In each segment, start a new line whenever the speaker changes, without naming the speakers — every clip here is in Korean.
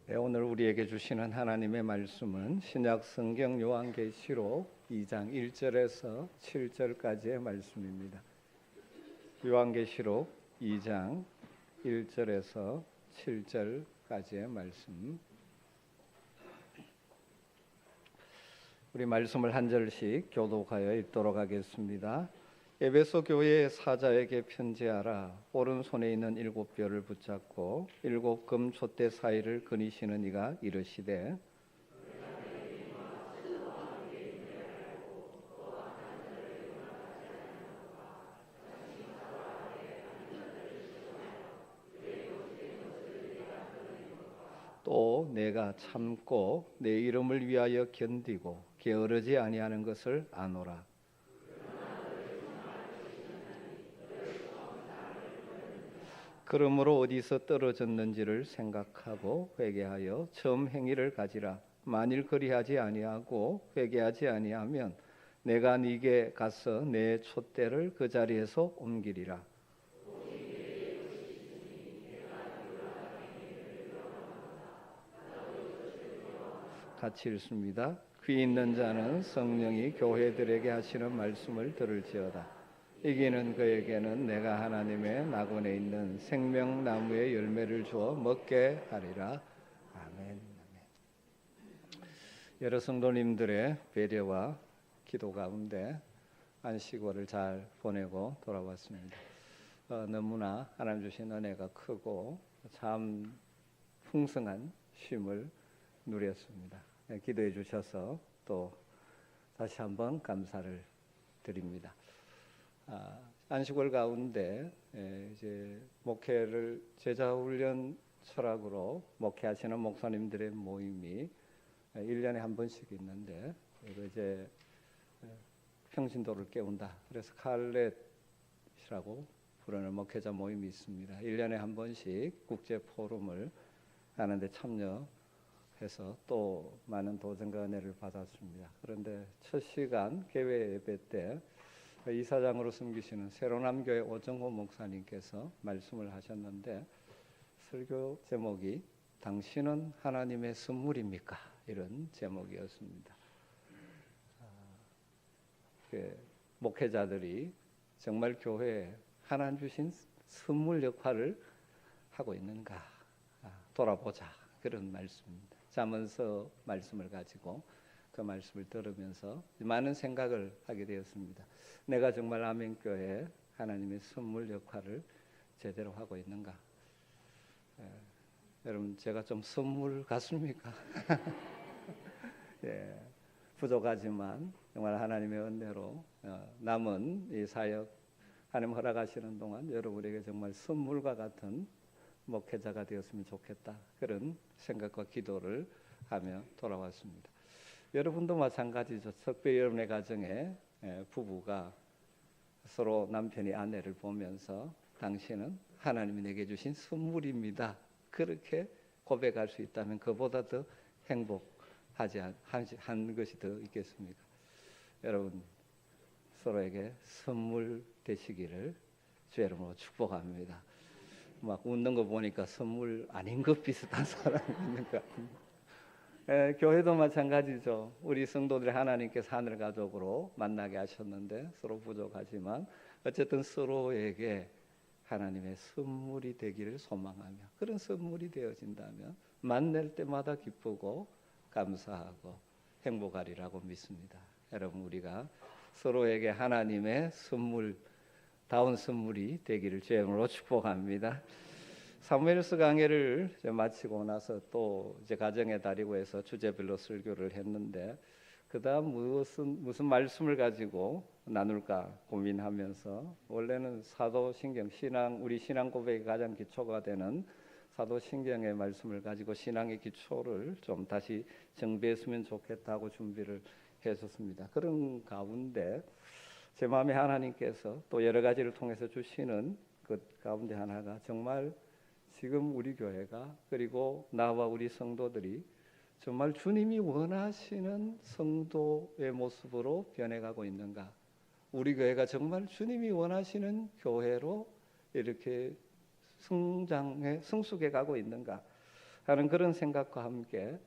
네, 오늘 우리에게 주시는 하나님의 말씀은 신약 성경 요한계시록 2장 1절에서 7절까지의 말씀입니다. 요한계시록 2장 1절에서 7절까지의 말씀. 우리 말씀을 한 절씩 교독하여 읽도록 하겠습니다. 에베소 교회의 사자에게 편지하라. 오른손에 있는 7뼈를 붙잡고 7 금 촛대 사이를 거니시는 이가 이르시되 또 내가 참고 내 이름을 위하여 견디고 게으르지 아니하는 것을 아노라. 그러므로 어디서 떨어졌는지를 생각하고 회개하여 처음 행위를 가지라. 만일 그리하지 아니하고 회개하지 아니하면 내가 네게 가서 내 촛대를 그 자리에서 옮기리라. 같이 읽습니다. 귀 있는 자는 성령이 교회들에게 하시는 말씀을 들을지어다. 이기는 그에게는 내가 하나님의 낙원에 있는 생명나무의 열매를 주어 먹게 하리라. 아멘. 여러 성도님들의 배려와 기도 가운데 안식월을 잘 보내고 돌아왔습니다. 너무나 하나님 주신 은혜가 크고 참 풍성한 쉼을 누렸습니다. 기도해 주셔서 또 다시 한번 감사를 드립니다. 안식월 가운데 이제 목회를 제자훈련 철학으로 목회하시는 목사님들의 모임이 1년에 한 번씩 있는데 이제 평신도를 깨운다. 그래서 칼렛이라고 부르는 목회자 모임이 있습니다. 1년에 한 번씩 국제 포럼을 하는데 참여해서 또 많은 도전과 은혜를 받았습니다. 그런데 첫 시간 개회 예배 때 이사장으로 섬기시는 새로남교회 오정호 목사님께서 말씀을 하셨는데 설교 제목이 당신은 하나님의 선물입니까? 이런 제목이었습니다. 목회자들이 정말 교회에 하나님 주신 선물 역할을 하고 있는가 돌아보자, 그런 말씀입니다. 잠언서 말씀을 가지고 그 말씀을 들으면서 많은 생각을 하게 되었습니다. 내가 정말 아멘교회 하나님의 선물 역할을 제대로 하고 있는가? 여러분, 제가 좀 선물 같습니까? 예, 부족하지만 정말 하나님의 은혜로 남은 이 사역 하나님 허락하시는 동안 여러분에게 정말 선물과 같은 목회자가 되었으면 좋겠다, 그런 생각과 기도를 하며 돌아왔습니다. 여러분도 마찬가지죠. 특별히 여러분의 가정에 부부가 서로 남편이 아내를 보면서 당신은 하나님이 내게 주신 선물입니다, 그렇게 고백할 수 있다면 그보다 더 행복하지 한 것이 더 있겠습니까? 여러분, 서로에게 선물 되시기를 주의 이름으로 축복합니다. 막 웃는 거 보니까 선물 아닌 것 비슷한 사람이 있는 것 같습니다. 교회도 마찬가지죠. 우리 성도들 하나님께서 하늘 가족으로 만나게 하셨는데 서로 부족하지만 어쨌든 서로에게 하나님의 선물이 되기를 소망하며, 그런 선물이 되어진다면 만날 때마다 기쁘고 감사하고 행복하리라고 믿습니다. 여러분, 우리가 서로에게 하나님의 선물다운 선물이 되기를 주의 이름으로 축복합니다. 사무엘서 강해를 마치고 나서 또 이제 가정의 달이고 해서 주제별로 설교를 했는데 그다음 무슨 말씀을 가지고 나눌까 고민하면서, 원래는 사도신경, 우리 신앙 고백의 가장 기초가 되는 사도신경의 말씀을 가지고 신앙의 기초를 좀 다시 정비했으면 좋겠다고 준비를 했었습니다. 그런 가운데 제 마음에 하나님께서 또 여러 가지를 통해서 주시는 그 가운데 하나가 정말 지금 우리 교회가, 그리고 나와 우리 성도들이 정말 주님이 원하시는 성도의 모습으로 변해가고 있는가, 우리 교회가 정말 주님이 원하시는 교회로 이렇게 성숙해 가고 있는가, 하는 그런 생각과 함께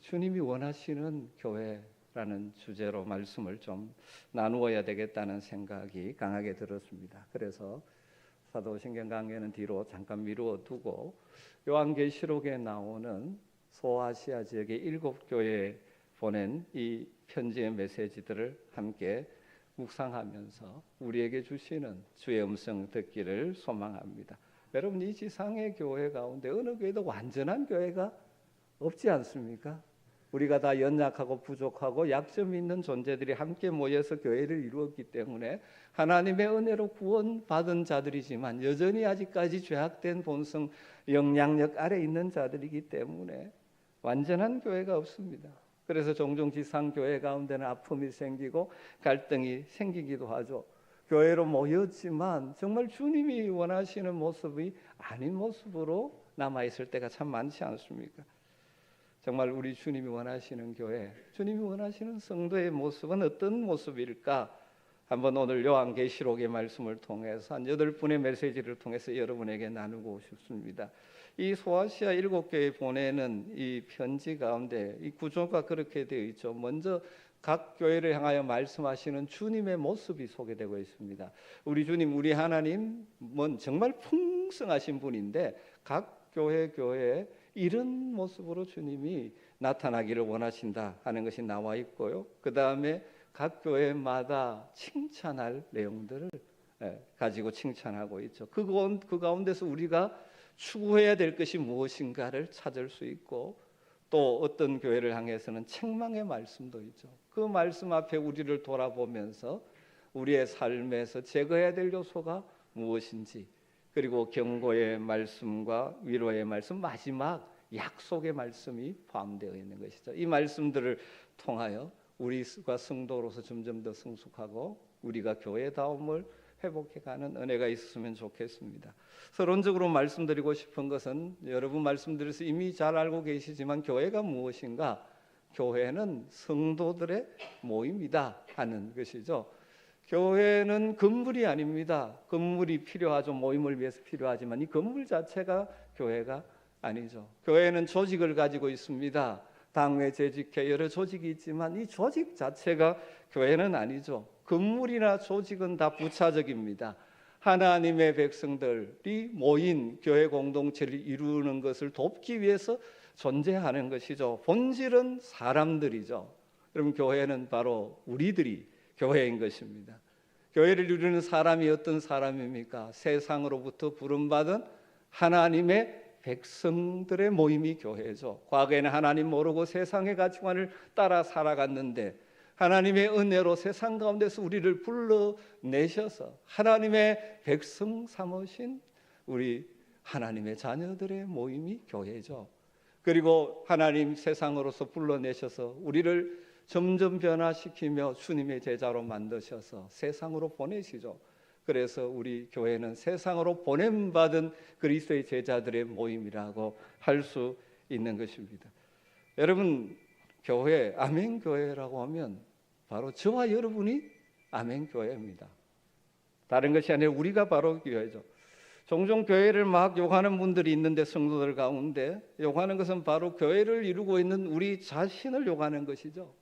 주님이 원하시는 교회라는 주제로 말씀을 좀 나누어야 되겠다는 생각이 강하게 들었습니다. 그래서 사도신경 강해는 뒤로 잠깐 미루어 두고 요한계시록에 나오는 소아시아 지역의 7교회에 보낸 이 편지의 메시지들을 함께 묵상하면서 우리에게 주시는 주의 음성 듣기를 소망합니다. 여러분, 이 지상의 교회 가운데 어느 교회도 완전한 교회가 없지 않습니까? 우리가 다 연약하고 부족하고 약점이 있는 존재들이 함께 모여서 교회를 이루었기 때문에 하나님의 은혜로 구원받은 자들이지만 여전히 아직까지 죄악된 본성 영향력 아래 있는 자들이기 때문에 완전한 교회가 없습니다. 그래서 종종 지상교회 가운데는 아픔이 생기고 갈등이 생기기도 하죠. 교회로 모였지만 정말 주님이 원하시는 모습이 아닌 모습으로 남아있을 때가 참 많지 않습니까? 정말 우리 주님이 원하시는 교회, 주님이 원하시는 성도의 모습은 어떤 모습일까? 한번 오늘 요한계시록의 말씀을 통해서 한 8분의 메시지를 통해서 여러분에게 나누고 싶습니다. 이 소아시아 7교회에 보내는 이 편지 가운데 이 구조가 그렇게 되어 있죠. 먼저 각 교회를 향하여 말씀하시는 주님의 모습이 소개되고 있습니다. 우리 주님, 우리 하나님은 정말 풍성하신 분인데 각 교회에 이런 모습으로 주님이 나타나기를 원하신다 하는 것이 나와 있고요. 그 다음에 각 교회마다 칭찬할 내용들을 가지고 칭찬하고 있죠. 그 가운데서 우리가 추구해야 될 것이 무엇인가를 찾을 수 있고 또 어떤 교회를 향해서는 책망의 말씀도 있죠. 그 말씀 앞에 우리를 돌아보면서 우리의 삶에서 제거해야 될 요소가 무엇인지, 그리고 경고의 말씀과 위로의 말씀, 마지막 약속의 말씀이 포함되어 있는 것이죠. 이 말씀들을 통하여 우리가 성도로서 점점 더 성숙하고 우리가 교회다움을 회복해가는 은혜가 있었으면 좋겠습니다. 서론적으로 말씀드리고 싶은 것은 여러분 말씀드려서 이미 잘 알고 계시지만 교회가 무엇인가? 교회는 성도들의 모임이다 하는 것이죠. 교회는 건물이 아닙니다. 건물이 필요하죠. 모임을 위해서 필요하지만 이 건물 자체가 교회가 아니죠. 교회는 조직을 가지고 있습니다. 당회, 재직회 여러 조직이 있지만 이 조직 자체가 교회는 아니죠. 건물이나 조직은 다 부차적입니다. 하나님의 백성들이 모인 교회 공동체를 이루는 것을 돕기 위해서 존재하는 것이죠. 본질은 사람들이죠. 그럼 교회는 바로 우리들이 교회인 것입니다. 교회를 이루는 사람이 어떤 사람입니까? 세상으로부터 부름받은 하나님의 백성들의 모임이 교회죠. 과거에는 하나님 모르고 세상의 가치관을 따라 살아갔는데 하나님의 은혜로 세상 가운데서 우리를 불러내셔서 하나님의 백성 삼으신 우리 하나님의 자녀들의 모임이 교회죠. 그리고 하나님 세상으로서 불러내셔서 우리를 점점 변화시키며 주님의 제자로 만드셔서 세상으로 보내시죠. 그래서 우리 교회는 세상으로 보냄받은 그리스도의 제자들의 모임이라고 할 수 있는 것입니다. 여러분, 교회, 아멘 교회라고 하면 바로 저와 여러분이 아멘 교회입니다. 다른 것이 아니라 우리가 바로 교회죠. 종종 교회를 막 욕하는 분들이 있는데 성도들 가운데 욕하는 것은 바로 교회를 이루고 있는 우리 자신을 욕하는 것이죠.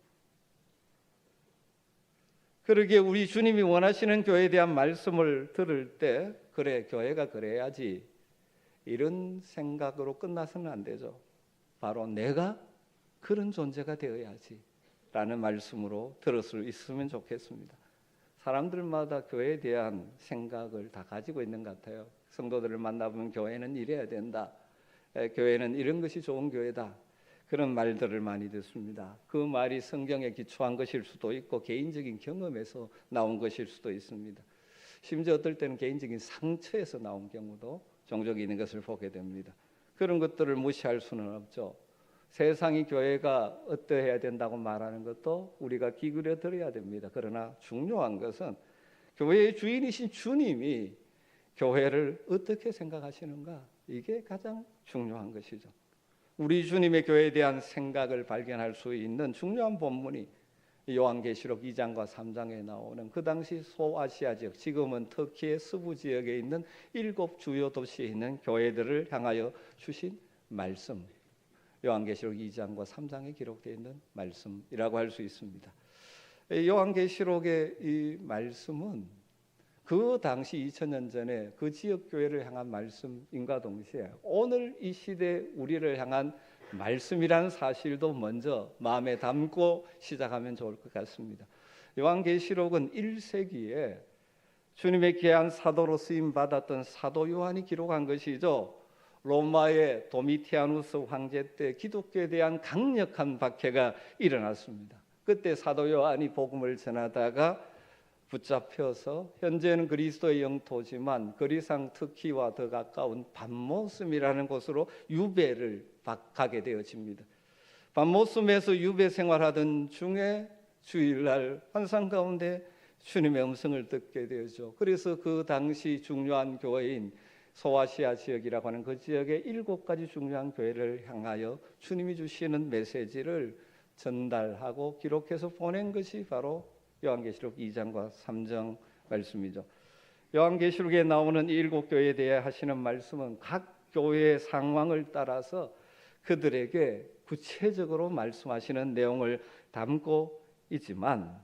그러기에 우리 주님이 원하시는 교회에 대한 말씀을 들을 때 그래, 교회가 그래야지 이런 생각으로 끝나서는 안 되죠. 바로 내가 그런 존재가 되어야지 라는 말씀으로 들을 수 있으면 좋겠습니다. 사람들마다 교회에 대한 생각을 다 가지고 있는 것 같아요. 성도들을 만나보면 교회는 이래야 된다, 교회는 이런 것이 좋은 교회다, 그런 말들을 많이 듣습니다. 그 말이 성경에 기초한 것일 수도 있고 개인적인 경험에서 나온 것일 수도 있습니다. 심지어 어떨 때는 개인적인 상처에서 나온 경우도 종종 있는 것을 보게 됩니다. 그런 것들을 무시할 수는 없죠. 세상이 교회가 어떠해야 된다고 말하는 것도 우리가 기울여 들어야 됩니다. 그러나 중요한 것은 교회의 주인이신 주님이 교회를 어떻게 생각하시는가, 이게 가장 중요한 것이죠. 우리 주님의 교회에 대한 생각을 발견할 수 있는 중요한 본문이 요한계시록 2장과 3장에 나오는 그 당시 소아시아 지역, 지금은 터키의 서부 지역에 있는 7 주요 도시에 있는 교회들을 향하여 주신 말씀, 요한계시록 2장과 3장에 기록되어 있는 말씀이라고 할 수 있습니다. 요한계시록의 이 말씀은 그 당시 2000년 전에 그 지역 교회를 향한 말씀인과 동시에 오늘 이 시대 우리를 향한 말씀이라는 사실도 먼저 마음에 담고 시작하면 좋을 것 같습니다. 요한계시록은 1세기에 주님의 귀한 사도로 쓰임 받았던 사도 요한이 기록한 것이죠. 로마의 도미티아누스 황제 때 기독교에 대한 강력한 박해가 일어났습니다. 그때 사도 요한이 복음을 전하다가 붙잡혀서 현재는 그리스도의 영토지만 거리상 터키와 더 가까운 반모섬이라는 곳으로 유배를 가게 되어집니다. 반모섬에서 유배 생활하던 중에 주일날 환상 가운데 주님의 음성을 듣게 되죠. 그래서 그 당시 중요한 교회인 소아시아 지역이라고 하는 그 지역의 7가지 중요한 교회를 향하여 주님이 주시는 메시지를 전달하고 기록해서 보낸 것이 바로 요한계시록 2장과 3장 말씀이죠. 요한계시록에 나오는 7교회에 대해 하시는 말씀은 각 교회의 상황을 따라서 그들에게 구체적으로 말씀하시는 내용을 담고 있지만,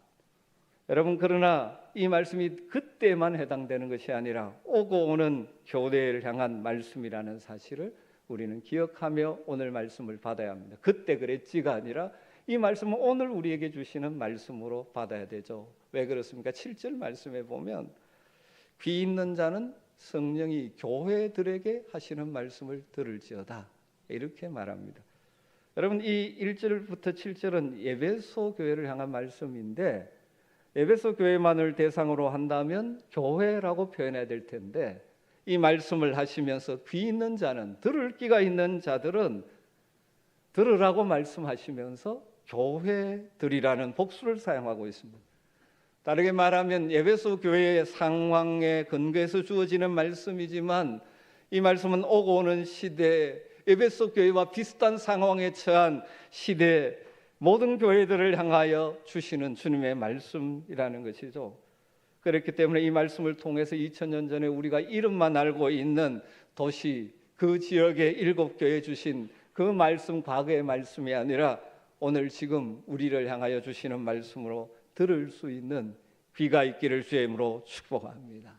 여러분, 그러나 이 말씀이 그때만 해당되는 것이 아니라 오고 오는 교회를 향한 말씀이라는 사실을 우리는 기억하며 오늘 말씀을 받아야 합니다. 그때 그랬지가 아니라 이 말씀은 오늘 우리에게 주시는 말씀으로 받아야 되죠. 왜 그렇습니까? 7절 말씀에 보면 귀 있는 자는 성령이 교회들에게 하시는 말씀을 들을지어다, 이렇게 말합니다. 여러분, 이 1절부터 7절은 에베소 교회를 향한 말씀인데, 에베소 교회만을 대상으로 한다면 교회라고 표현해야 될 텐데, 이 말씀을 하시면서 귀 있는 자는, 들을 귀가 있는 자들은 들으라고 말씀하시면서 교회들이라는 복수를 사용하고 있습니다. 다르게 말하면 에베소 교회의 상황에 근거해서 주어지는 말씀이지만 이 말씀은 오고 오는 시대 에베소 교회와 비슷한 상황에 처한 시대 모든 교회들을 향하여 주시는 주님의 말씀이라는 것이죠. 그렇기 때문에 이 말씀을 통해서 2000년 전에 우리가 이름만 알고 있는 도시, 그 지역의 7교회 주신 그 말씀, 과거의 말씀이 아니라 오늘 지금 우리를 향하여 주시는 말씀으로 들을 수 있는 귀가 있기를 주의 이름으로 축복합니다.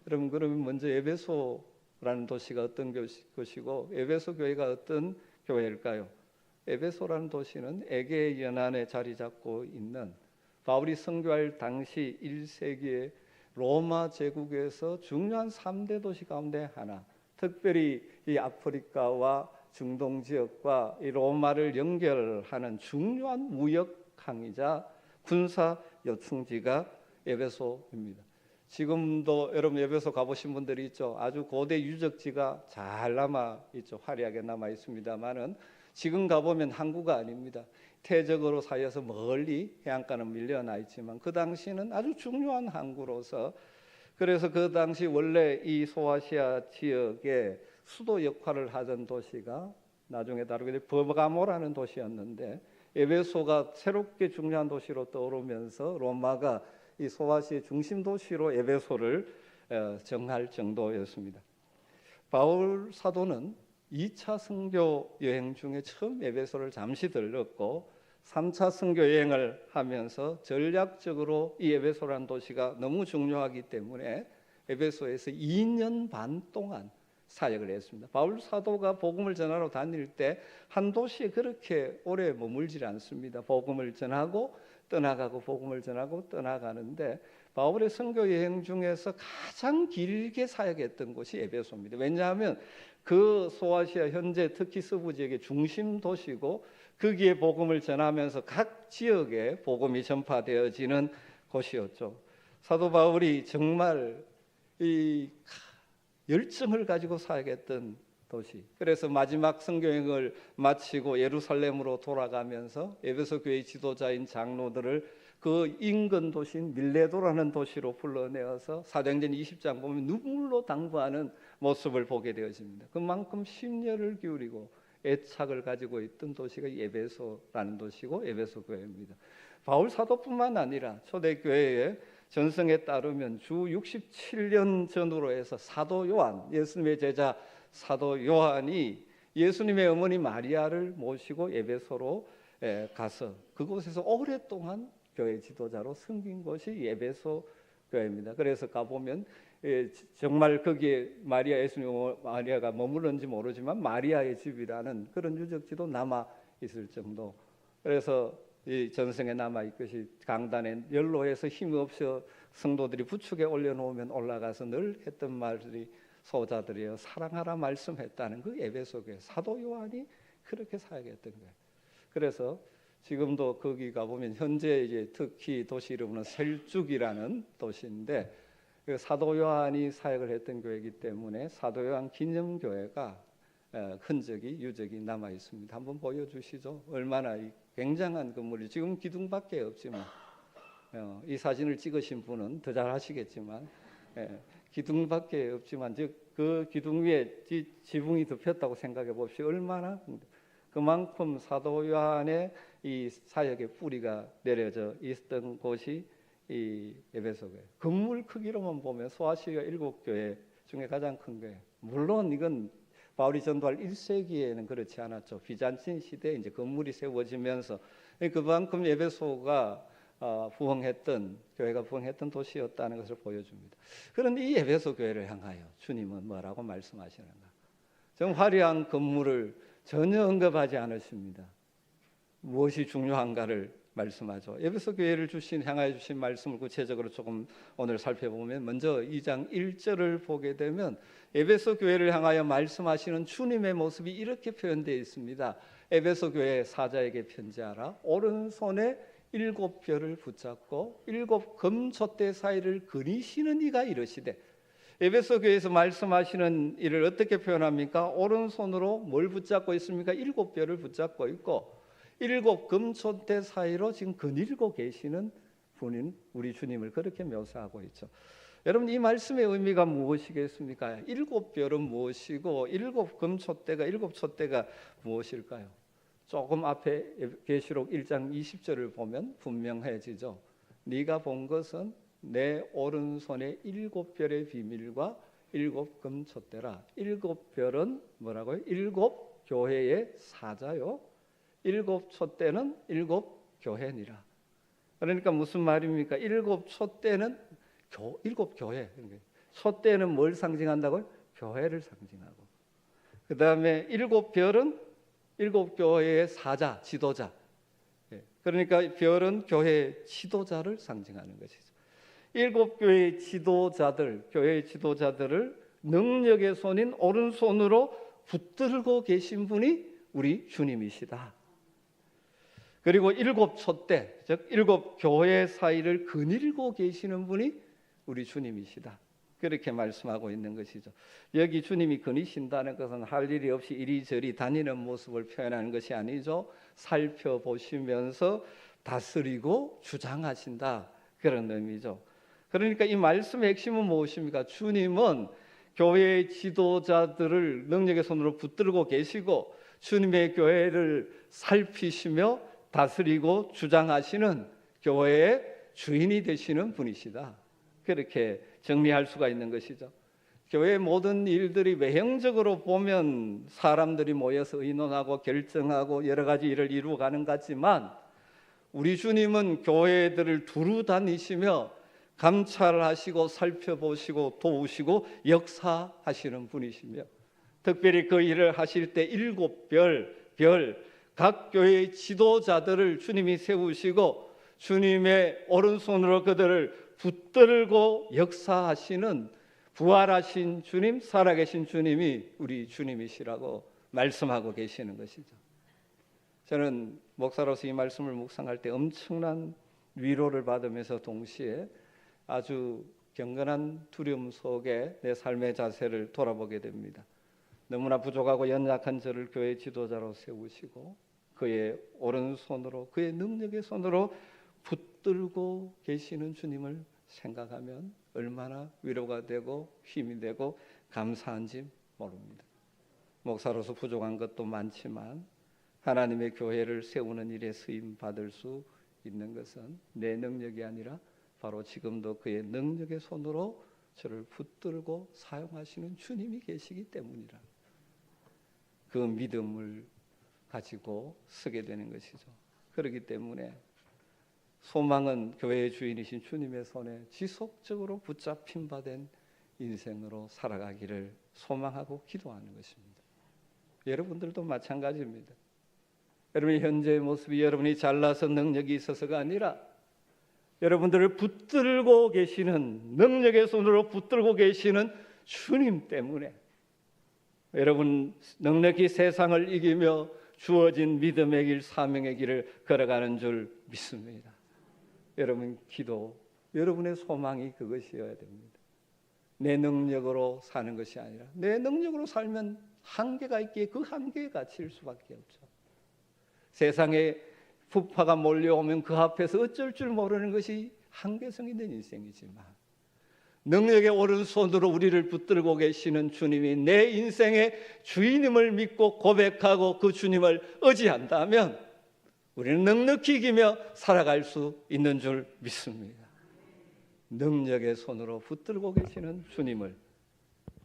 여러분, 그러면 먼저 에베소라는 도시가 어떤 곳이고 에베소 교회가 어떤 교회일까요? 에베소라는 도시는 에게 연안에 자리 잡고 있는 바울이 선교할 당시 1세기의 로마 제국에서 중요한 3대 도시 가운데 하나, 특별히 이 아프리카와 중동 지역과 이 로마를 연결하는 중요한 무역 항이자 군사 요충지가 에베소입니다. 지금도 여러분 에베소 가보신 분들이 있죠. 아주 고대 유적지가 잘 남아 있죠. 화려하게 남아 있습니다만은 지금 가보면 항구가 아닙니다. 태적으로 사여서 멀리 해안가는 밀려나 있지만 그 당시는 아주 중요한 항구로서, 그래서 그 당시 원래 이 소아시아 지역의 수도 역할을 하던 도시가 나중에 다르게 버가모라는 도시였는데 에베소가 새롭게 중요한 도시로 떠오르면서 로마가 이 소아시아의 중심 도시로 에베소를 정할 정도였습니다. 바울 사도는 2차 선교 여행 중에 처음 에베소를 잠시 들렀고 3차 선교 여행을 하면서 전략적으로 이 에베소라는 도시가 너무 중요하기 때문에 에베소에서 2년 반 동안 사역을 했습니다. 바울 사도가 복음을 전하러 다닐 때 한 도시에 그렇게 오래 머물지 않습니다. 복음을 전하고 떠나가고 복음을 전하고 떠나가는데 바울의 선교 여행 중에서 가장 길게 사역했던 곳이 에베소입니다. 왜냐하면 그 소아시아 현재 특히 서부 지역의 중심 도시고 거기에 복음을 전하면서 각 지역에 복음이 전파되어지는 곳이었죠. 사도 바울이 정말 이 열정을 가지고 사역했던 도시. 그래서 마지막 선교행을 마치고 예루살렘으로 돌아가면서 에베소 교회 지도자인 장로들을 그 인근 도시인 밀레도라는 도시로 불러내어서 사도행전 20장 보면 눈물로 당부하는 모습을 보게 되어집니다. 그만큼 심려를 기울이고 애착을 가지고 있던 도시가 에베소라는 도시고 에베소 교회입니다. 바울 사도뿐만 아니라 초대교회의 전성에 따르면 주 67년 전후로 해서 사도 요한, 예수님의 제자 사도 요한이 예수님의 어머니 마리아를 모시고 에베소로 가서 그곳에서 오랫동안 교회 지도자로 섬긴 곳이 에베소 교회입니다. 그래서 가보면 정말 거기에 마리아, 예수님 마리아가 머물렀는지 모르지만 마리아의 집이라는 그런 유적지도 남아 있을 정도. 그래서 이 전성에 남아 있듯이 강단에 연로해서 힘없이 성도들이 부축에 올려놓으면 올라가서 늘 했던 말들이 소자들이여 사랑하라 말씀했다는 그 에베소 교회 사도 요한이 그렇게 사역했던 거예요. 그래서 지금도 거기 가보면 현재 이제 특히 도시 이름은 셀죽이라는 도시인데 그 사도 요한이 사역을 했던 교회이기 때문에 사도 요한 기념교회가 흔적이 유적이 남아 있습니다. 한번 보여주시죠. 얼마나 굉장한 건물이 지금 기둥밖에 없지만 이 사진을 찍으신 분은 더 잘하시겠지만 기둥밖에 없지만 즉 그 기둥 위에 지붕이 덮였다고 생각해 봅시오. 얼마나 그만큼 사도 요한의 이 사역의 뿌리가 내려져 있었던 곳이 이 에베소 교회. 건물 크기로만 보면 소아시아 7교회 중에 가장 큰 교회. 물론 이건 바울이 전도할 1세기에는 그렇지 않았죠. 비잔틴 시대에 이제 건물이 세워지면서 그만큼 에베소가 부흥했던 교회가 부흥했던 도시였다는 것을 보여줍니다. 그런데 이 에베소 교회를 향하여 주님은 뭐라고 말씀하시는가? 좀 화려한 건물을 전혀 언급하지 않으십니다. 무엇이 중요한가를 말씀하죠. 에베소 교회를 향하여 주신 말씀을 구체적으로 조금 오늘 살펴보면 먼저 2장 1절을 보게 되면 에베소 교회를 향하여 말씀하시는 주님의 모습이 이렇게 표현되어 있습니다. 에베소 교회 사자에게 편지하라. 오른손에 7별을 붙잡고 7 금촛대 사이를 그리시는 이가 이르시되 에베소 교회에서 말씀하시는 이를 어떻게 표현합니까? 오른손으로 뭘 붙잡고 있습니까? 7별을 붙잡고 있고 7 금촛대 사이로 지금 거닐고 계시는 분인 우리 주님을 그렇게 묘사하고 있죠. 여러분 이 말씀의 의미가 무엇이겠습니까? 7별은 무엇이고 7 금촛대가 7 촛대가 무엇일까요? 조금 앞에 계시록 1장 20절을 보면 분명해지죠. 네가 본 것은 내 오른손에 7별의 비밀과 7 금촛대라. 7별은 뭐라고요? 7 교회의 사자요. 7 촛대는 7 교회니라. 그러니까 무슨 말입니까? 7 촛대는 7 교회. 촛대는 뭘 상징한다고요? 교회를 상징하고. 그 다음에 7 별은 7 교회의 사자, 지도자. 그러니까 별은 교회의 지도자를 상징하는 것이죠. 7 교회의 지도자들, 교회의 지도자들을 능력의 손인 오른손으로 붙들고 계신 분이 우리 주님이시다. 그리고 7 촛대, 즉 7 교회 사이를 거닐고 계시는 분이 우리 주님이시다. 그렇게 말씀하고 있는 것이죠. 여기 주님이 거니신다는 것은 할 일이 없이 이리저리 다니는 모습을 표현하는 것이 아니죠. 살펴보시면서 다스리고 주장하신다. 그런 의미죠. 그러니까 이 말씀의 핵심은 무엇입니까? 주님은 교회의 지도자들을 능력의 손으로 붙들고 계시고 주님의 교회를 살피시며 다스리고 주장하시는 교회의 주인이 되시는 분이시다. 그렇게 정리할 수가 있는 것이죠. 교회의 모든 일들이 외형적으로 보면 사람들이 모여서 의논하고 결정하고 여러 가지 일을 이루어가는 것 같지만 우리 주님은 교회들을 두루 다니시며 감찰하시고 살펴보시고 도우시고 역사하시는 분이시며 특별히 그 일을 하실 때 7 별, 각 교회의 지도자들을 주님이 세우시고 주님의 오른손으로 그들을 붙들고 역사하시는 부활하신 주님, 살아계신 주님이 우리 주님이시라고 말씀하고 계시는 것이죠. 저는 목사로서 이 말씀을 묵상할 때 엄청난 위로를 받으면서 동시에 아주 경건한 두려움 속에 내 삶의 자세를 돌아보게 됩니다. 너무나 부족하고 연약한 저를 교회 지도자로 세우시고 그의 오른손으로 그의 능력의 손으로 붙들고 계시는 주님을 생각하면 얼마나 위로가 되고 힘이 되고 감사한지 모릅니다. 목사로서 부족한 것도 많지만 하나님의 교회를 세우는 일에 쓰임 받을 수 있는 것은 내 능력이 아니라 바로 지금도 그의 능력의 손으로 저를 붙들고 사용하시는 주님이 계시기 때문이라. 그 믿음을 가지고 서게 되는 것이죠. 그렇기 때문에 소망은 교회의 주인이신 주님의 손에 지속적으로 붙잡힌 바 된 인생으로 살아가기를 소망하고 기도하는 것입니다. 여러분들도 마찬가지입니다. 여러분의 현재의 모습이 여러분이 잘나서 능력이 있어서가 아니라 여러분들을 붙들고 계시는, 능력의 손으로 붙들고 계시는 주님 때문에 여러분 넉넉히 세상을 이기며 주어진 믿음의 길, 사명의 길을 걸어가는 줄 믿습니다. 여러분 기도, 여러분의 소망이 그것이어야 됩니다. 내 능력으로 사는 것이 아니라 내 능력으로 살면 한계가 있기에 그 한계에 갇힐 수밖에 없죠. 세상에 부파가 몰려오면 그 앞에서 어쩔 줄 모르는 것이 한계성 있는 인생이지만 능력의 오른손으로 우리를 붙들고 계시는 주님이 내 인생의 주인임을 믿고 고백하고 그 주님을 의지한다면 우리는 넉넉히 이기며 살아갈 수 있는 줄 믿습니다. 능력의 손으로 붙들고 계시는 주님을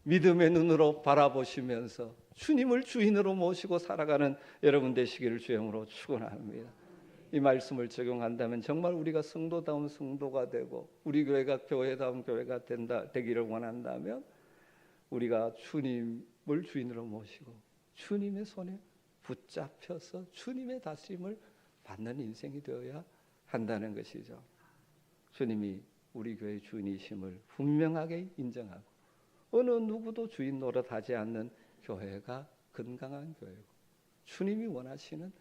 믿음의 눈으로 바라보시면서 주님을 주인으로 모시고 살아가는 여러분 되시기를 주님으로 축원합니다. 이 말씀을 적용한다면 정말 우리가 성도다운 성도가 되고 우리 교회가 교회다운 교회가 되기를 원한다면 우리가 주님을 주인으로 모시고 주님의 손에 붙잡혀서 주님의 다스림을 받는 인생이 되어야 한다는 것이죠. 주님이 우리 교회의 주인이심을 분명하게 인정하고 어느 누구도 주인 노릇하지 않는 교회가 건강한 교회고 주님이 원하시는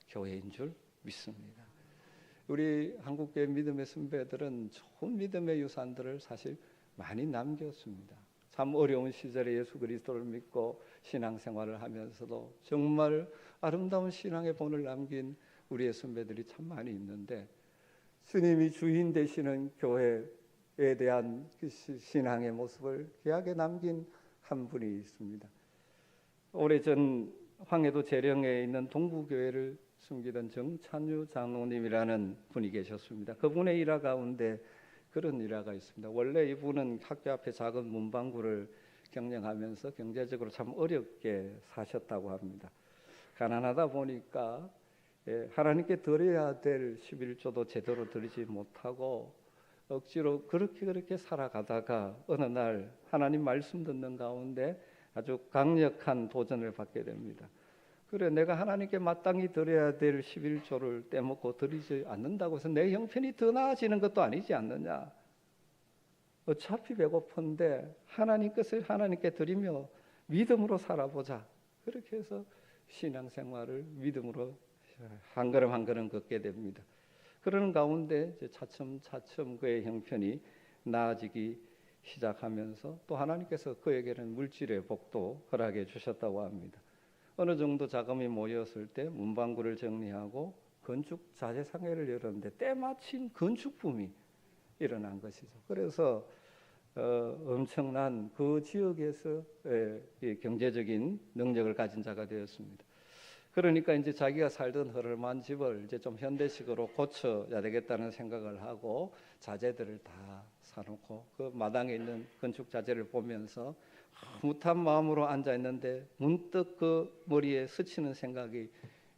교회인 줄 믿습니다. 우리 한국교회 믿음의 선배들은 좋은 믿음의 유산들을 사실 많이 남겼습니다. 참 어려운 시절에 예수 그리스도를 믿고 신앙생활을 하면서도 정말 아름다운 신앙의 본을 남긴 우리의 선배들이 참 많이 있는데 주님이 주인 되시는 교회에 대한 그 신앙의 모습을 귀하게 남긴 한 분이 있습니다. 오래전 황해도 재령에 있는 동부교회를 숨기던 정찬유 장로님이라는 분이 계셨습니다. 그분의 일화 가운데 그런 일화가 있습니다. 원래 이분은 학교 앞에 작은 문방구를 경영하면서 경제적으로 참 어렵게 사셨다고 합니다. 가난하다 보니까 하나님께 드려야 될 11조도 제대로 드리지 못하고 억지로 그렇게 살아가다가 어느 날 하나님 말씀 듣는 가운데 아주 강력한 도전을 받게 됩니다. 그래 내가 하나님께 마땅히 드려야 될 11조를 떼먹고 드리지 않는다고 해서 내 형편이 더 나아지는 것도 아니지 않느냐. 어차피 배고픈데 하나님 것을 하나님께 드리며 믿음으로 살아보자. 그렇게 해서 신앙생활을 믿음으로 한 걸음 한 걸음 걷게 됩니다. 그러는 가운데 차츰 그의 형편이 나아지기 시작하면서 또 하나님께서 그에게는 물질의 복도 허락해 주셨다고 합니다. 어느 정도 자금이 모였을 때 문방구를 정리하고 건축 자재상회를 열었는데 때마침 건축 붐이 일어난 것이죠. 그래서 엄청난 그 지역에서 경제적인 능력을 가진 자가 되었습니다. 그러니까 이제 자기가 살던 허름한 집을 이제 좀 현대식으로 고쳐야 되겠다는 생각을 하고 자재들을 다 사놓고 그 마당에 있는 건축 자재를 보면서 무탄 마음으로 앉아 있는데 문득 그 머리에 스치는 생각이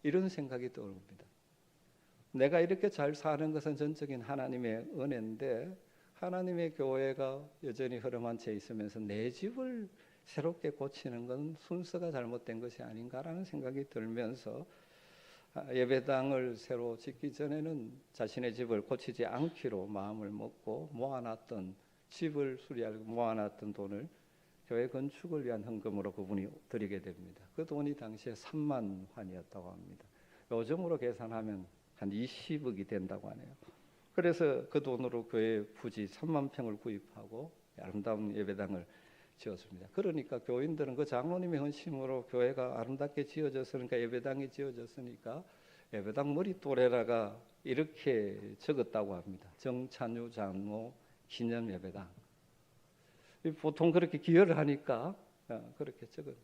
이런 생각이 떠오릅니다. 내가 이렇게 잘 사는 것은 전적인 하나님의 은혜인데 하나님의 교회가 여전히 허름한 채 있으면서 내 집을 새롭게 고치는 건 순서가 잘못된 것이 아닌가라는 생각이 들면서 예배당을 새로 짓기 전에는 자신의 집을 고치지 않기로 마음을 먹고 모아놨던 집을 수리하고 모아놨던 돈을 교회 건축을 위한 헌금으로 그분이 드리게 됩니다. 그 돈이 당시에 3만 환이었다고 합니다. 요즘으로 계산하면 한 20억이 된다고 하네요. 그래서 그 돈으로 교회 부지 3만 평을 구입하고 아름다운 예배당을 지었습니다. 그러니까 교인들은 그 장로님의 헌신으로 교회가 아름답게 지어졌으니까 예배당이 지어졌으니까 예배당 머릿도래라가 이렇게 적었다고 합니다. 정찬유 장로 기념 예배당. 보통 그렇게 기여를 하니까 그렇게 적은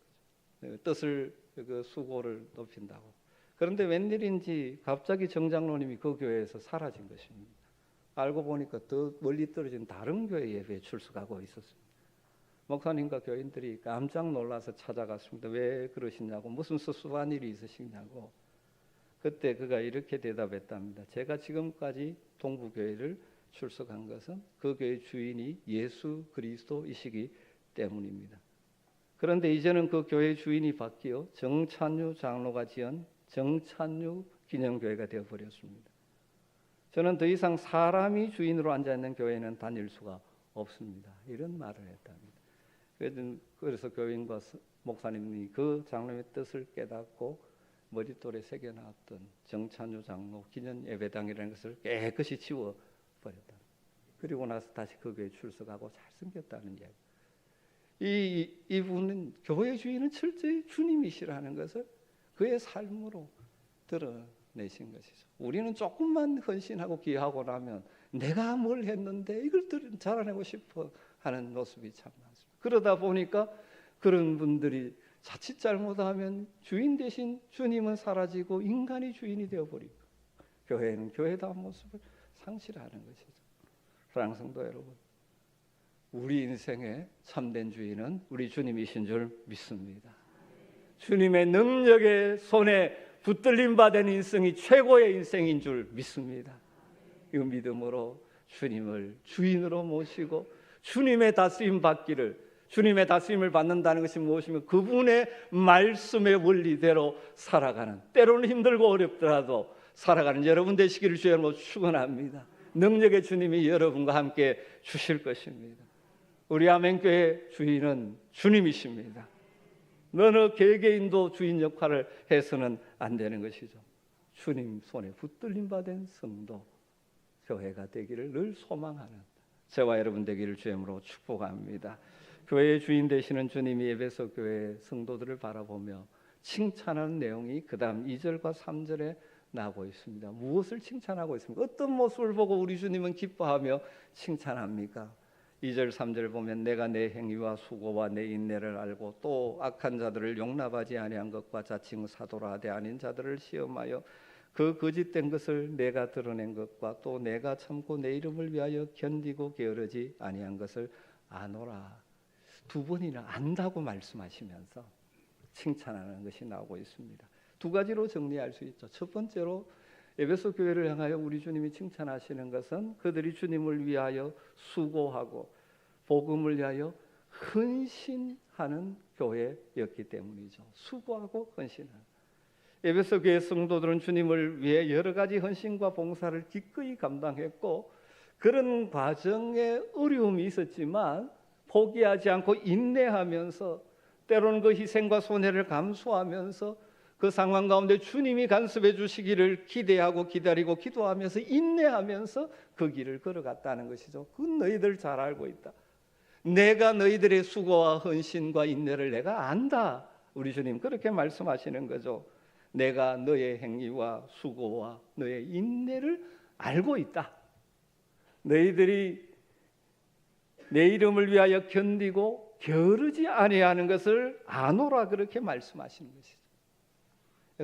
거죠. 뜻을 그 수고를 높인다고. 그런데 웬일인지 갑자기 정 장로님이 그 교회에서 사라진 것입니다. 알고 보니까 더 멀리 떨어진 다른 교회 예배에 출석하고 있었습니다. 목사님과 교인들이 깜짝 놀라서 찾아갔습니다. 왜 그러시냐고, 무슨 수수한 일이 있으시냐고. 그때 그가 이렇게 대답했답니다. 제가 지금까지 동부교회를 출석한 것은 그 교회 주인이 예수 그리스도이시기 때문입니다. 그런데 이제는 그 교회 주인이 바뀌어 정찬유 장로가 지은 정찬유 기념교회가 되어버렸습니다. 저는 더 이상 사람이 주인으로 앉아있는 교회는 다닐 수가 없습니다. 이런 말을 했답니다. 그래서 교인과 목사님이 그 장로의 뜻을 깨닫고 머릿돌에 새겨놨던 정찬유 장로 기념 예배당이라는 것을 깨끗이 지워버렸다. 그리고 나서 다시 그 교회에 출석하고 잘 섬겼다는 이야기. 이분은 교회 주인은 철저히 주님이시라는 것을 그의 삶으로 드러내신 것이죠. 우리는 조금만 헌신하고 기여하고 나면 내가 뭘 했는데 이걸 자라내고 싶어 하는 모습이 참 많습니다. 그러다 보니까 그런 분들이 자칫 잘못하면 주인 대신 주님은 사라지고 인간이 주인이 되어버리고 교회는 교회다운 모습을 상실하는 것이죠. 사랑하는 성도 여러분, 우리 인생의 참된 주인은 우리 주님이신 줄 믿습니다. 주님의 능력의 손에 붙들림 받은 인생이 최고의 인생인 줄 믿습니다. 이 믿음으로 주님을 주인으로 모시고 주님의 다스림 받기를, 주님의 다스림을 받는다는 것이 무엇이면 그분의 말씀의 원리대로 살아가는, 때로는 힘들고 어렵더라도 살아가는 여러분 되시기를 주님으로 축원합니다. 능력의 주님이 여러분과 함께 주실 것입니다. 우리 아멘교회 주인은 주님이십니다. 어느 개개인도 주인 역할을 해서는 안 되는 것이죠. 주님 손에 붙들림 받은 성도, 교회가 되기를 늘 소망하는 저와 여러분 되기를 주님으로 축복합니다. 교회의 주인 되시는 주님이 에베소 교회 성도들을 바라보며 칭찬하는 내용이 그 다음 2절과 3절에 나오고 있습니다. 무엇을 칭찬하고 있습니까? 어떤 모습을 보고 우리 주님은 기뻐하며 칭찬합니까? 2절 3절 보면 내가 내 행위와 수고와 내 인내를 알고 또 악한 자들을 용납하지 아니한 것과 자칭 사도라 하되 아닌 자들을 시험하여 그 거짓된 것을 내가 드러낸 것과 또 내가 참고 내 이름을 위하여 견디고 게으르지 아니한 것을 아노라. 두 번이나 안다고 말씀하시면서 칭찬하는 것이 나오고 있습니다. 두 가지로 정리할 수 있죠. 첫 번째로 에베소 교회를 향하여 우리 주님이 칭찬하시는 것은 그들이 주님을 위하여 수고하고 복음을 위하여 헌신하는 교회였기 때문이죠. 수고하고 헌신하는. 에베소 교회 성도들은 주님을 위해 여러 가지 헌신과 봉사를 기꺼이 감당했고 그런 과정에 어려움이 있었지만 포기하지 않고 인내하면서 때로는 그 희생과 손해를 감수하면서 그 상황 가운데 주님이 간섭해 주시기를 기대하고 기다리고 기도하면서 인내하면서 그 길을 걸어갔다는 것이죠. 그건 너희들 잘 알고 있다. 내가 너희들의 수고와 헌신과 인내를 내가 안다. 우리 주님 그렇게 말씀하시는 거죠. 내가 너의 행위와 수고와 너의 인내를 알고 있다. 너희들이 내 이름을 위하여 견디고 게으르지 아니하는 것을 아노라 그렇게 말씀하시는 것이죠.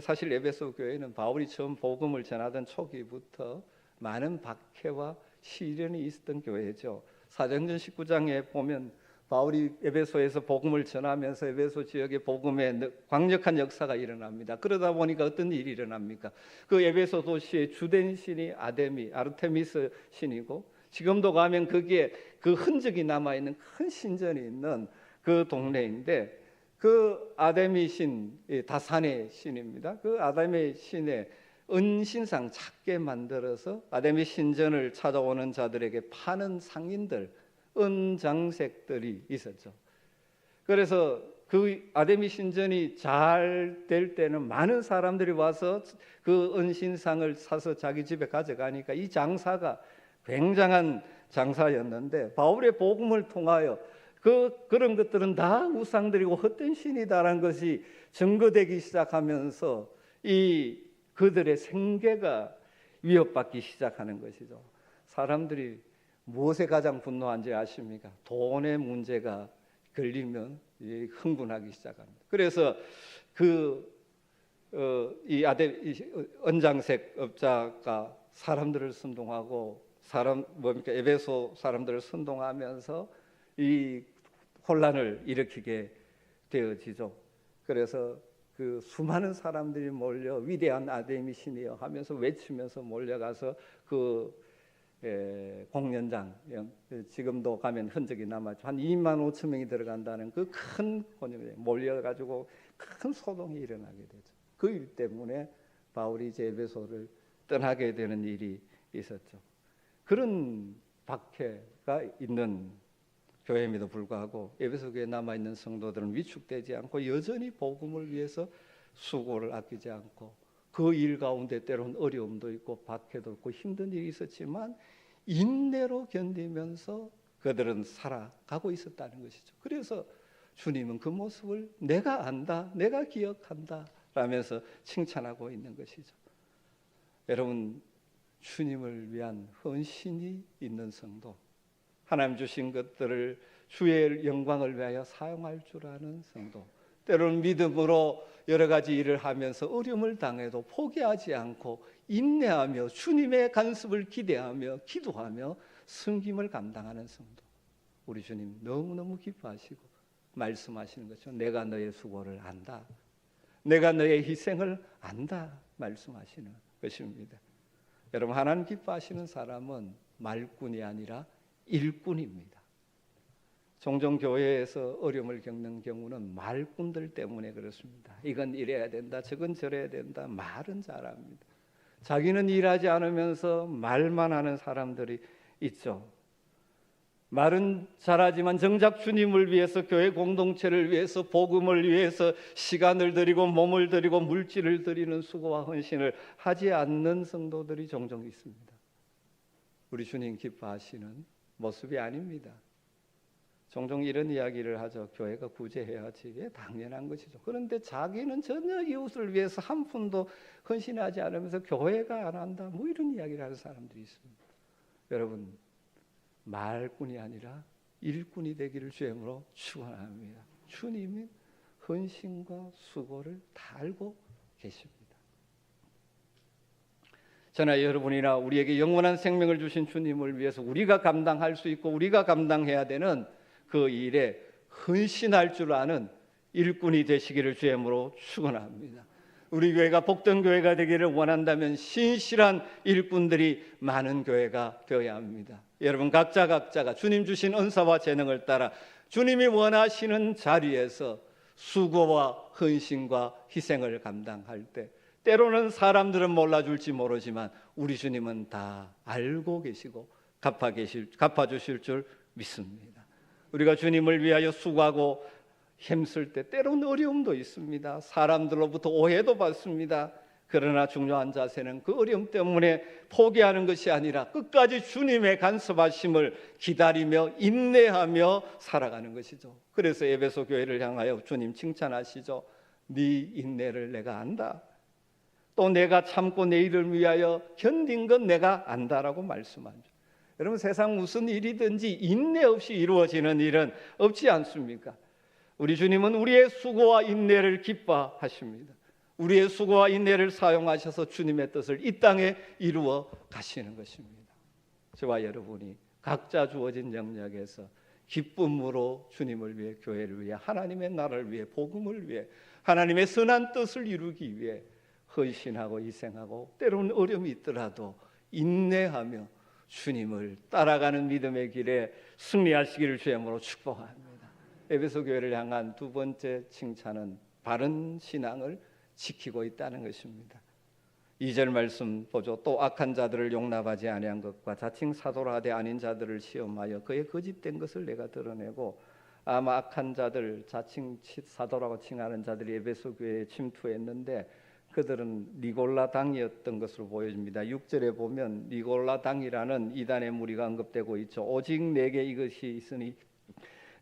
사실 에베소 교회는 바울이 처음 복음을 전하던 초기부터 많은 박해와 시련이 있었던 교회죠. 사도행전 19장에 보면 바울이 에베소에서 복음을 전하면서 에베소 지역에 복음의 강력한 역사가 일어납니다. 그러다 보니까 어떤 일이 일어납니까? 그 에베소 도시의 주된 신이 아르테미스 신이고 지금도 가면 거기에 그 흔적이 남아있는 큰 신전이 있는 그 동네인데 그 아데미 신, 다산의 신입니다. 그 아데미 신의 은신상 작게 만들어서 아데미 신전을 찾아오는 자들에게 파는 상인들, 은장색들이 있었죠. 그래서 그 아데미 신전이 잘 될 때는 많은 사람들이 와서 그 은신상을 사서 자기 집에 가져가니까 이 장사가 굉장한 장사였는데 바울의 복음을 통하여 그런 것들은 다 우상들이고 헛된 신이다라는 것이 증거되기 시작하면서 그들의 생계가 위협받기 시작하는 것이죠. 사람들이 무엇에 가장 분노한지 아십니까? 돈의 문제가 걸리면 흥분하기 시작합니다. 그래서 이 은장색 업자가 사람들을 선동하고 에베소 사람들을 선동하면서 이 혼란을 일으키게 되어지죠. 그래서 그 수많은 사람들이 몰려 위대한 아데미신이여 하면서 외치면서 몰려가서 그 공연장, 지금도 가면 흔적이 남았죠. 한 2만 5천 명이 들어간다는 그 큰 공연장에 몰려가지고 큰 소동이 일어나게 되죠. 그 일 때문에 바울이 이제 에베소를 떠나게 되는 일이 있었죠. 그런 박해가 있는 교회임에도 불구하고 에베소 교회에 남아있는 성도들은 위축되지 않고 여전히 복음을 위해서 수고를 아끼지 않고 그 일 가운데 때로는 어려움도 있고 박해도 있고 힘든 일이 있었지만 인내로 견디면서 그들은 살아가고 있었다는 것이죠. 그래서 주님은 그 모습을 내가 안다, 내가 기억한다 라면서 칭찬하고 있는 것이죠. 여러분, 주님을 위한 헌신이 있는 성도, 하나님 주신 것들을 주의 영광을 위하여 사용할 줄 아는 성도, 때로는 믿음으로 여러 가지 일을 하면서 어려움을 당해도 포기하지 않고 인내하며 주님의 간섭을 기대하며 기도하며 섬김을 감당하는 성도, 우리 주님 너무너무 기뻐하시고 말씀하시는 것이죠. 내가 너의 수고를 안다, 내가 너의 희생을 안다 말씀하시는 것입니다. 여러분, 하나님 기뻐하시는 사람은 말꾼이 아니라 일꾼입니다. 종종 교회에서 어려움을 겪는 경우는 말꾼들 때문에 그렇습니다. 이건 이래야 된다, 저건 저래야 된다, 말은 잘합니다. 자기는 일하지 않으면서 말만 하는 사람들이 있죠. 말은 잘하지만 정작 주님을 위해서, 교회 공동체를 위해서, 복음을 위해서 시간을 들이고 몸을 들이고 물질을 들이는 수고와 헌신을 하지 않는 성도들이 종종 있습니다. 우리 주님 기뻐하시는 모습이 아닙니다. 종종 이런 이야기를 하죠. 교회가 구제해야지, 당연한 것이죠. 그런데 자기는 전혀 이웃을 위해서 한 푼도 헌신하지 않으면서 교회가 안 한다, 뭐 이런 이야기를 하는 사람들이 있습니다. 여러분, 말꾼이 아니라 일꾼이 되기를 주님으로 축원합니다. 주님이 헌신과 수고를 다 알고 계십니다. 저나 여러분이나 우리에게 영원한 생명을 주신 주님을 위해서 우리가 감당할 수 있고 우리가 감당해야 되는 그 일에 헌신할 줄 아는 일꾼이 되시기를 주님으로 축원합니다. 우리 교회가 복된 교회가 되기를 원한다면 신실한 일꾼들이 많은 교회가 되어야 합니다. 여러분, 각자가 주님 주신 은사와 재능을 따라 주님이 원하시는 자리에서 수고와 헌신과 희생을 감당할 때, 때로는 사람들은 몰라줄지 모르지만 우리 주님은 다 알고 계시고 갚아주실 줄 믿습니다. 우리가 주님을 위하여 수고하고 힘쓸 때 때로는 어려움도 있습니다. 사람들로부터 오해도 받습니다. 그러나 중요한 자세는 그 어려움 때문에 포기하는 것이 아니라 끝까지 주님의 간섭하심을 기다리며 인내하며 살아가는 것이죠. 그래서 에베소 교회를 향하여 주님 칭찬하시죠. 네 인내를 내가 안다. 또 내가 참고 내 일을 위하여 견딘 건 내가 안다라고 말씀하죠. 여러분, 세상 무슨 일이든지 인내 없이 이루어지는 일은 없지 않습니까? 우리 주님은 우리의 수고와 인내를 기뻐하십니다. 우리의 수고와 인내를 사용하셔서 주님의 뜻을 이 땅에 이루어 가시는 것입니다. 저와 여러분이 각자 주어진 영역에서 기쁨으로 주님을 위해, 교회를 위해, 하나님의 나라를 위해, 복음을 위해, 하나님의 선한 뜻을 이루기 위해 헌신하고 희생하고 때로는 어려움이 있더라도 인내하며 주님을 따라가는 믿음의 길에 승리하시기를 주님으로 축복합니다. 에베소 교회를 향한 두 번째 칭찬은 바른 신앙을 지키고 있다는 것입니다. 2절 말씀 보죠. 또 악한 자들을 용납하지 아니한 것과 자칭 사도라 하되 아닌 자들을 시험하여 그의 거짓된 것을 내가 드러내고, 아마 악한 자들, 자칭 사도라고 칭하는 자들이 에베소 교회에 침투했는데 그들은 니골라 당이었던 것으로 보여집니다. 6절에 보면 니골라 당이라는 이단의 무리가 언급되고 있죠. 오직 내게 이것이 있으니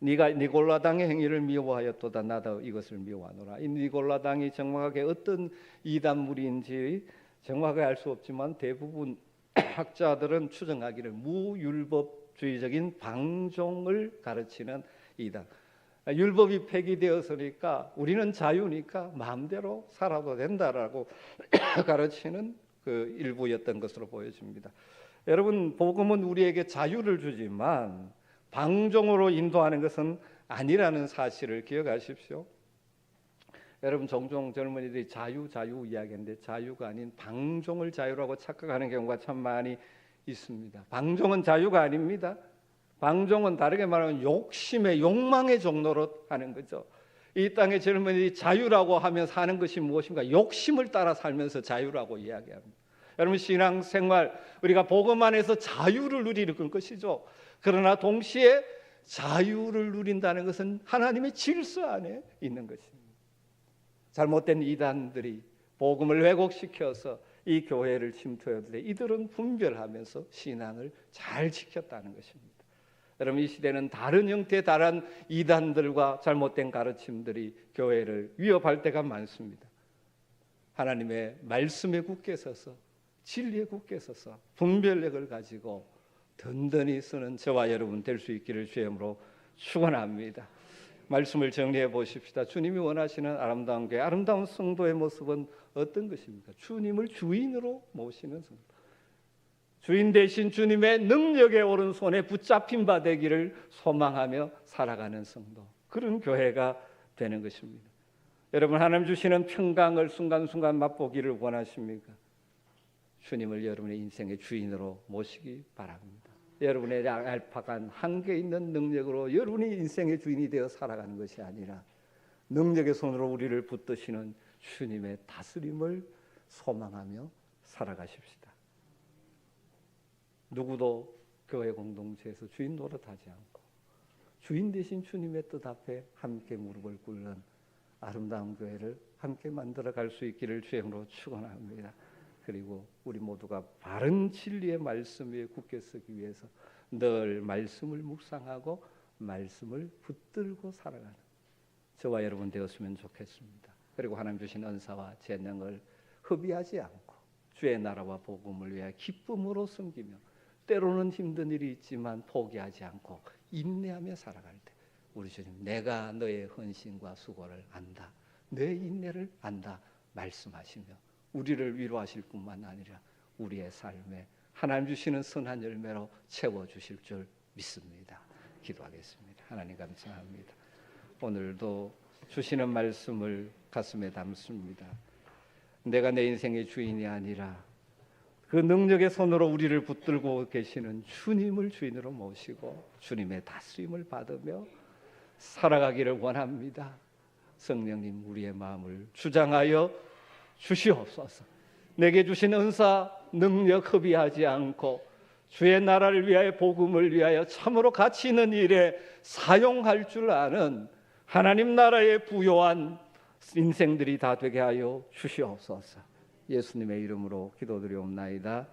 네가 니골라 당의 행위를 미워하였도다 나도 이것을 미워하노라. 이 니골라 당이 정확하게 어떤 이단 무리인지 정확하게 알 수 없지만 대부분 학자들은 추정하기를 무율법주의적인 방종을 가르치는 이단. 율법이 폐기되었으니까 우리는 자유니까 마음대로 살아도 된다라고 가르치는 그 일부였던 것으로 보여집니다. 여러분, 복음은 우리에게 자유를 주지만 방종으로 인도하는 것은 아니라는 사실을 기억하십시오. 여러분, 종종 젊은이들이 자유 이야기하는데 자유가 아닌 방종을 자유라고 착각하는 경우가 참 많이 있습니다. 방종은 자유가 아닙니다. 방종은 다르게 말하면 욕심의 욕망의 종로로 하는 거죠. 이 땅의 젊은이들이 자유라고 하면 사는 것이 무엇인가? 욕심을 따라 살면서 자유라고 이야기합니다. 여러분, 신앙생활, 우리가 복음 안에서 자유를 누리는 것이죠. 그러나 동시에 자유를 누린다는 것은 하나님의 질서 안에 있는 것입니다. 잘못된 이단들이 복음을 왜곡시켜서 이 교회를 침투해도 이들은 분별하면서 신앙을 잘 지켰다는 것입니다. 여러분, 이 시대는 다른 형태의 다른 이단들과 잘못된 가르침들이 교회를 위협할 때가 많습니다. 하나님의 말씀에 굳게 서서 진리에 굳게 서서 분별력을 가지고 든든히 쓰는 저와 여러분 될 수 있기를 주의 이름으로 축원합니다. 말씀을 정리해 보십시다. 주님이 원하시는 아름다운 교회, 아름다운 성도의 모습은 어떤 것입니까? 주님을 주인으로 모시는 성도. 주인 대신 주님의 능력의 오른손에 붙잡힌 바 되기를 소망하며 살아가는 성도. 그런 교회가 되는 것입니다. 여러분, 하나님 주시는 평강을 순간순간 맛보기를 원하십니까? 주님을 여러분의 인생의 주인으로 모시기 바랍니다. 여러분의 얄팍한 한계 있는 능력으로 여러분이 인생의 주인이 되어 살아가는 것이 아니라 능력의 손으로 우리를 붙드시는 주님의 다스림을 소망하며 살아가십시다. 누구도 교회 공동체에서 주인 노릇하지 않고 주인 대신 주님의 뜻 앞에 함께 무릎을 꿇는 아름다운 교회를 함께 만들어갈 수 있기를 주의 이름으로 축원합니다. 그리고 우리 모두가 바른 진리의 말씀 위에 굳게 서기 위해서 늘 말씀을 묵상하고 말씀을 붙들고 살아가는 저와 여러분 되었으면 좋겠습니다. 그리고 하나님 주신 은사와 재능을 허비하지 않고 주의 나라와 복음을 위해 기쁨으로 섬기며 때로는 힘든 일이 있지만 포기하지 않고 인내하며 살아갈 때 우리 주님, 내가 너의 헌신과 수고를 안다, 내 인내를 안다 말씀하시며 우리를 위로하실 뿐만 아니라 우리의 삶에 하나님 주시는 선한 열매로 채워주실 줄 믿습니다. 기도하겠습니다. 하나님 감사합니다. 오늘도 주시는 말씀을 가슴에 담습니다. 내가 내 인생의 주인이 아니라 그 능력의 손으로 우리를 붙들고 계시는 주님을 주인으로 모시고 주님의 다스림을 받으며 살아가기를 원합니다. 성령님, 우리의 마음을 주장하여 주시옵소서. 내게 주신 은사, 능력 허비하지 않고 주의 나라를 위하여 복음을 위하여 참으로 가치 있는 일에 사용할 줄 아는 하나님 나라의 부요한 인생들이 다 되게 하여 주시옵소서. 예수님의 이름으로 기도드리옵나이다.